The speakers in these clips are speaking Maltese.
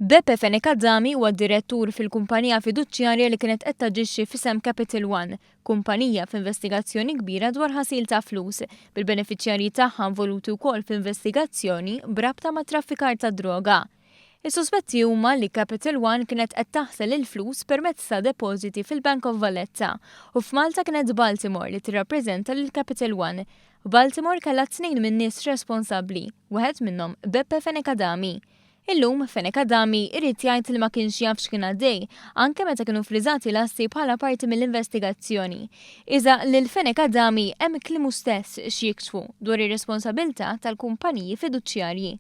Beppe Fenekadami huwa direttur fil-kumpanija fiduċjarja li kienet qed taġixxi f'isem Capital One, kumpanija f'investigazzjoni kbira dwar ħasil ta' flus, bil-benefiċjarji tagħha involuti wkoll f'investigazzjoni brabta ma' traffikar ta' droga. Is-suspetti huma li Capital One kienet qed taħsel il-flus permezz ta' depożiti fil-Bank of Valletta u f'Malta kienet Baltimore li tirrappreżenta lil Capital One. Baltimore kellha tnejn min-nies responsabbli, wieħed minnhom Beppe Fenekadami. Illum Fenekadami irrid jgħid li ma kienx jaf x'kien għaddej anke meta kienu friżati l-assi bħala parti mill-investigazzjoni. Iżda lil Fenekadami hemm kliemu stess x'jiksfu dwar ir-responsabbiltà tal-kumpaniji fiduċjarji.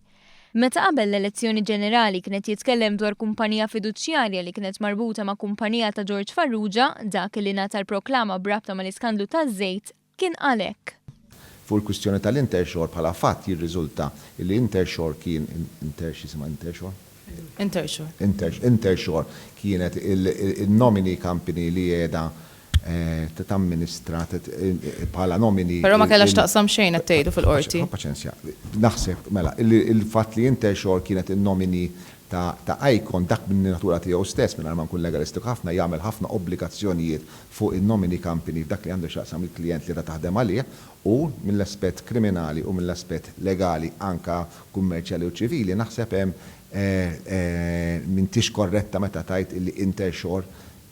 Meta qabel l-elezzjoni ġenerali kienet jitkellem dwar kumpanija fiduċjarja li kienet marbuta ma' kumpanija ta' George Farrugia, dak li ngħata l-proklama brabta mal-iskandlu taż-żejt, kien għalhekk. Fuq il-kwistjoni tal-Intershore bħala fatt jirriżulta li Intershore kien Intershore kienet il-nomini company li qiegħda tamministrat bħala nomini. Però ma kellax taqsam xejn qed tgħidu fil-qorti. Paċenzja. Naħseb mela il-fatt li Intershore kienet il-nomini ta' Icon dak min natura tiegħu stess minn ma nkun legalistik ħafna jagħmel ħafna obbligazzjonijiet fuq in-nomini company f'dak li għandu x'aqsam il-klijent li taħdem għalih u mill-aspett kriminali u mill-aspett legali anka kummerċjali u ċivili naħseb hemm m'intix korretta meta tajt illi Intershore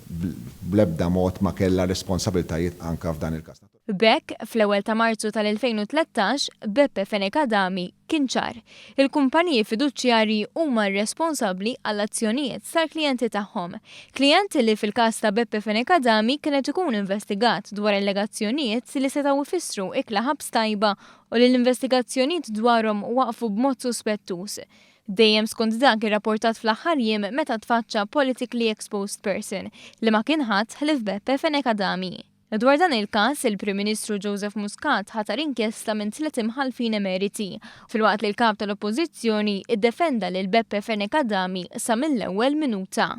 bl-ebda mod ma kellha responsabiltajiet anka f'dan il-każ. Bekk, fl-ewwel ta' Marzu tal-2013, Beppe Fenekadami kien ċar. Il-kumpaniji fiduċjarji huma responsabbli għall-azzjonijiet tal-klijenti tagħhom. Klijenti li fil-każ ta' Beppe Fenekadami kienet ikun investigat dwar allegazzjonijiet li setgħu ifissru ikla ħabs tajba u li l-investigazzjonijiet dwarhom waqfu b'mod suspettuż. Dejjem skont dak irrapportat fl-aħħar jiem meta tfaċċa politically exposed person li ma kien ħadd ħlif Beppe Fenekadami. Dwar dan il-każ, il-Prim Ministru Joseph Muscat ħatar inkjesta minn 3 imħalfin emeriti, filwaqt li l-kap tal-Oppożizzjoni iddefenda lil Beppe Fenekadami sa mill-ewwel minuta.